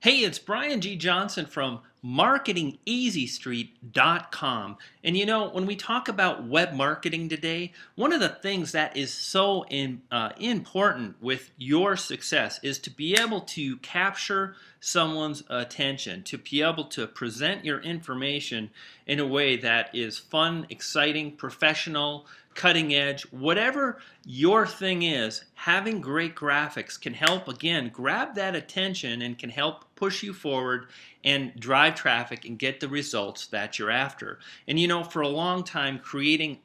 Hey, it's Brian G. Johnson from marketingeasystreet.com. And when we talk about web marketing today, one of the things that is so important with your success is to be able to capture someone's attention, to be able to present your information in a way that is fun, exciting, professional, cutting edge, whatever your thing is. Having great graphics can help, again, grab that attention and can help push you forward and drive traffic and get the results that you're after. And for a long time, creating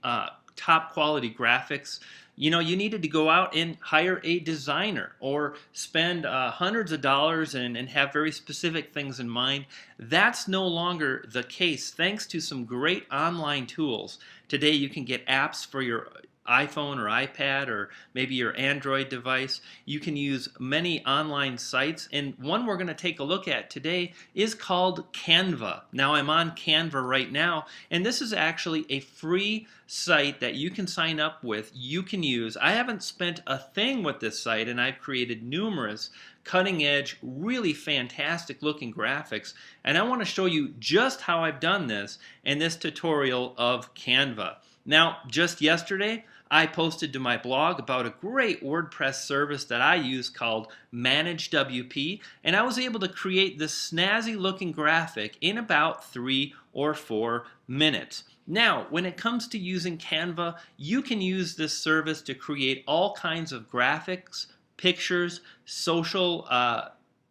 top quality graphics, you needed to go out and hire a designer or spend hundreds of dollars and have very specific things in mind. That's no longer the case thanks to some great online tools. Today you can get apps for your iPhone or iPad or maybe your Android device. You can use many online sites, and one we're going to take a look at today is called Canva. Now I'm on Canva right now, and this is actually a free site that you can sign up with, you can use. I haven't spent a thing with this site, and I've created numerous cutting edge, really fantastic looking graphics, and I want to show you just how I've done this in this tutorial of Canva. Now, just yesterday, I posted to my blog about a great WordPress service that I use called Manage WP, and I was able to create this snazzy looking graphic in about 3 or 4 minutes. Now, when it comes to using Canva, you can use this service to create all kinds of graphics, pictures, social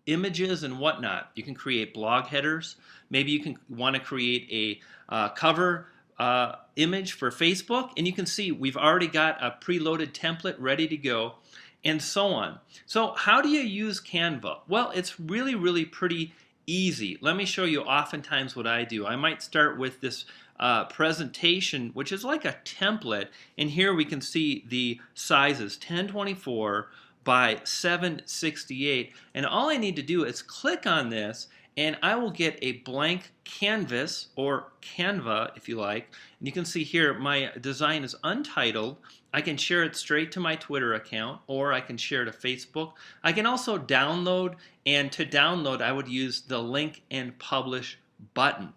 images, and whatnot. You can create blog headers. Maybe you can want to create a cover image for Facebook, and you can see we've already got a preloaded template ready to go, and so on. So how do you use Canva? Well, it's really pretty easy. Let me show you oftentimes what I do. I might start with this presentation, which is like a template, and here we can see the sizes 1024 by 768, and all I need to do is click on this and I will get a blank canvas, or Canva if you like. And you can see here my design is untitled. I can share it straight to my Twitter account, or I can share it to Facebook. I can also download, and to download I would use the link and publish button.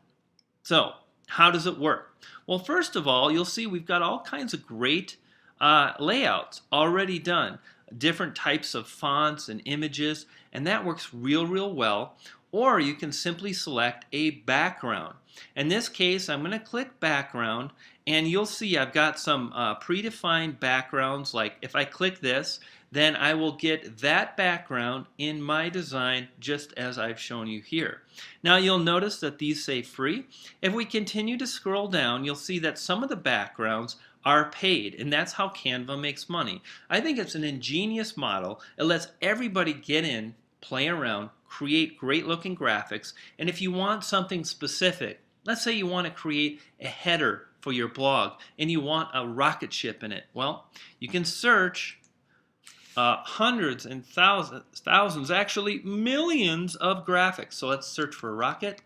So how does it work? Well, first of all, you'll see we've got all kinds of great layouts already done, different types of fonts and images, and that works real well. Or you can simply select a background. In this case, I'm going to click background, and you'll see I've got some predefined backgrounds. Like if I click this, then I will get that background in my design just as I've shown you here. Now you'll notice that these say free. If we continue to scroll down, you'll see that some of the backgrounds are paid, and that's how Canva makes money. I think it's an ingenious model. It lets everybody get in, play around, create great looking graphics, and if you want something specific, let's say you want to create a header for your blog and you want a rocket ship in it, well, you can search hundreds and thousands, actually millions of graphics. So let's search for rocket,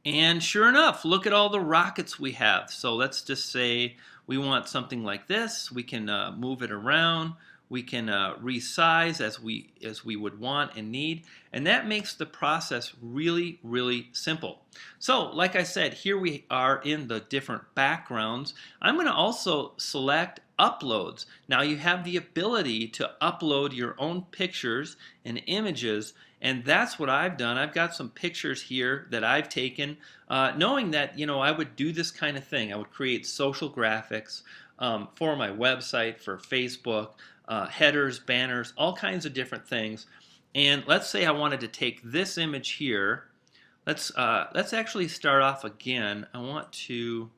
and sure enough, look at all the rockets we have. So let's just say we want something like this. We can move it around. We can resize as we would want and need, and that makes the process really simple. So like I said, here we are in the different backgrounds. I'm going to also select uploads. Now you have the ability to upload your own pictures and images, and that's what I've done. I've got some pictures here that I've taken, knowing that I would do this kind of thing. I would create social graphics for my website, for Facebook, headers, banners, all kinds of different things. And let's say I wanted to take this image here. Let's actually start off again. I want to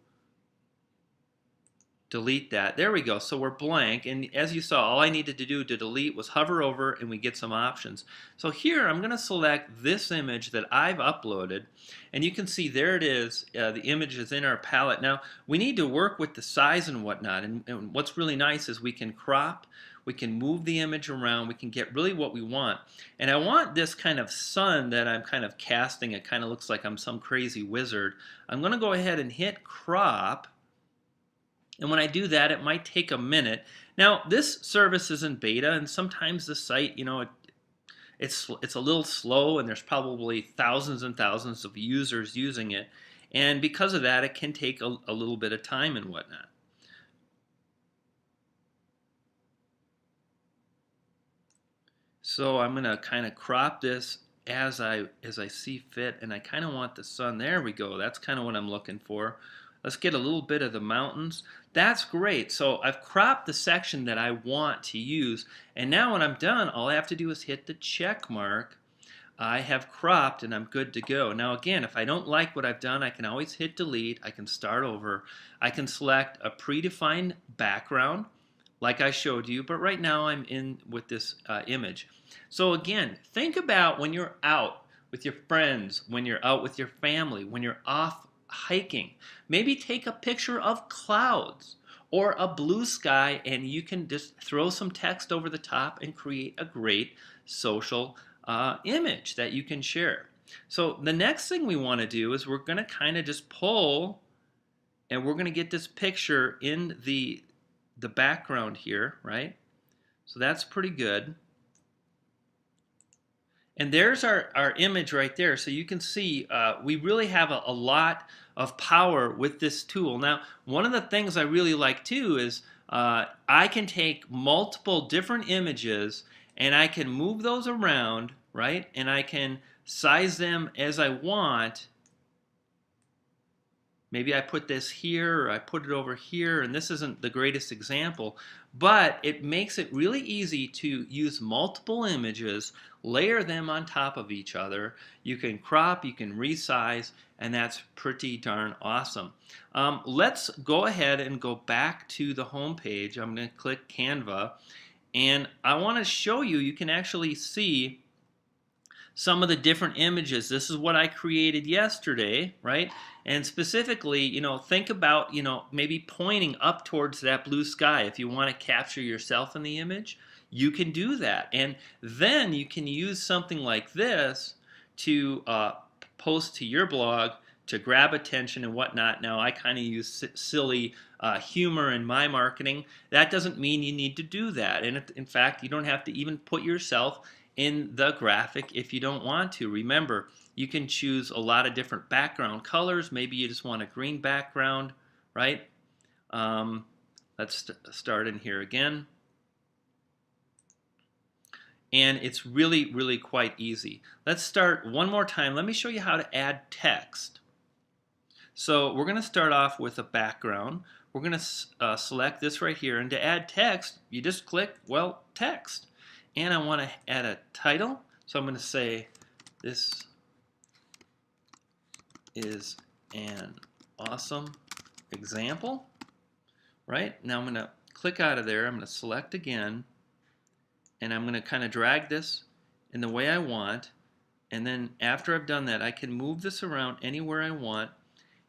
delete that. There we go. So we're blank, and as you saw, all I needed to do to delete was hover over and we get some options. So here I'm going to select this image that I've uploaded, and you can see there it is. The image is in our palette. Now we need to work with the size and whatnot, and what's really nice is we can crop, we can move the image around, we can get really what we want. And I want this kind of sun that I'm kind of casting. It kind of looks like I'm some crazy wizard. I'm going to go ahead and hit crop. And when I do that, it might take a minute. Now, this service is in beta, and sometimes the site, it's a little slow, and there's probably thousands and thousands of users using it, and because of that, it can take a little bit of time and whatnot. So I'm going to kind of crop this as I see fit, and I kind of want the sun. There we go. That's kind of what I'm looking for. Let's get a little bit of the mountains. That's great. So I've cropped the section that I want to use, and now when I'm done, all I have to do is hit the check mark. I have cropped and I'm good to go. Now again, if I don't like what I've done, I can always hit delete. I can start over. I can select a predefined background like I showed you, but right now I'm in with this image. So again, think about when you're out with your friends, when you're out with your family, when you're off hiking. Maybe take a picture of clouds or a blue sky, and you can just throw some text over the top and create a great social image that you can share. So the next thing we want to do is we're going to kind of just pull, and we're going to get this picture in the background here, right? So that's pretty good. And there's our image right there. So you can see we really have a lot of power with this tool. Now, one of the things I really like too is I can take multiple different images and I can move those around, right? And I can size them as I want. Maybe I put this here or I put it over here, and this isn't the greatest example, but it makes it really easy to use multiple images, layer them on top of each other. You can crop, you can resize, and that's pretty darn awesome. Let's go ahead and go back to the home page. I'm going to click Canva, and I want to show you, you can actually see some of the different images. This is what I created yesterday, right? And specifically, think about, maybe pointing up towards that blue sky. If you want to capture yourself in the image, you can do that. And then you can use something like this to post to your blog to grab attention and whatnot. Now, I kind of use silly humor in my marketing. That doesn't mean you need to do that. And in fact, you don't have to even put yourself in the graphic if you don't want to. Remember, you can choose a lot of different background colors. Maybe you just want a green background, right? Let's start in here again. And it's really, really quite easy. Let's start one more time. Let me show you how to add text. So we're going to start off with a background. We're going to select this right here. And to add text, you just click, well, text. And I want to add a title. So I'm going to say, this is an awesome example. Right? Now I'm going to click out of there. I'm going to select again. And I'm going to kind of drag this in the way I want. And then after I've done that, I can move this around anywhere I want.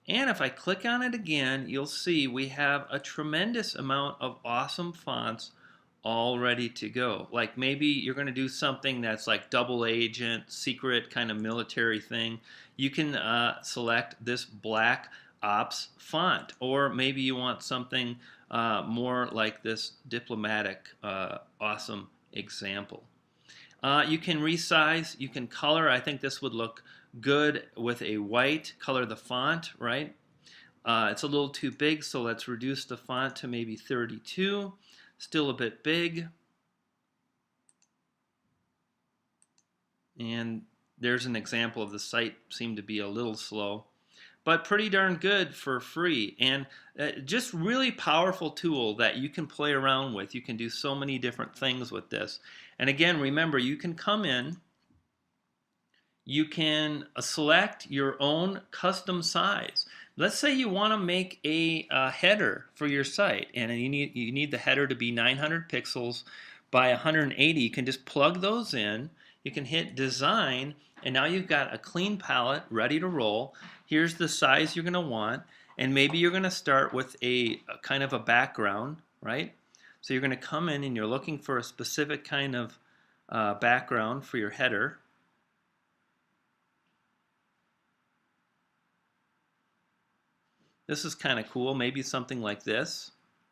And if I click on it again, you'll see we have a tremendous amount of awesome fonts all ready to go. Like maybe you're going to do something that's like double agent, secret kind of military thing. You can select this black ops font, or maybe you want something more like this diplomatic awesome example. You can resize, you can color. I think this would look good with a white. Color the font, right? It's a little too big, so let's reduce the font to maybe 32. Still a bit big. And there's an example of the site seemed to be a little slow, but pretty darn good for free. And just really powerful tool that you can play around with. You can do so many different things with this. And again, remember, you can come in, you can select your own custom size. Let's say you want to make a header for your site, and you need the header to be 900 pixels by 180. You can just plug those in. You can hit design, and now you've got a clean palette ready to roll. Here's the size you're going to want, and maybe you're going to start with a kind of a background, right? So you're going to come in and you're looking for a specific kind of background for your header. This is kind of cool, maybe something like this,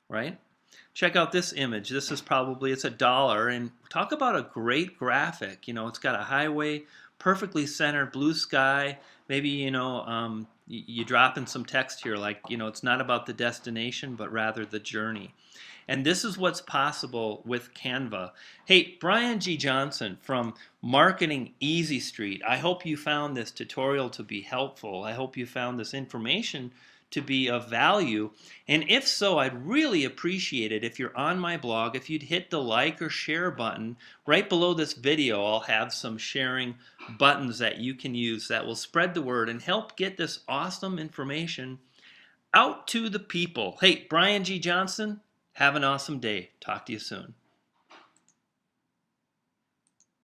right? Check out this image. This is probably, it's $1, and talk about a great graphic. It's got a highway, perfectly centered, blue sky. Maybe, you drop in some text here like, it's not about the destination, but rather the journey. And this is what's possible with Canva. Hey, Brian G. Johnson from Marketing Easy Street. I hope you found this tutorial to be helpful. I hope you found this information to be of value. And if so, I'd really appreciate it if you're on my blog, if you'd hit the like or share button. Right below this video, I'll have some sharing buttons that you can use that will spread the word and help get this awesome information out to the people. Hey, Brian G. Johnson, have an awesome day. Talk to you soon.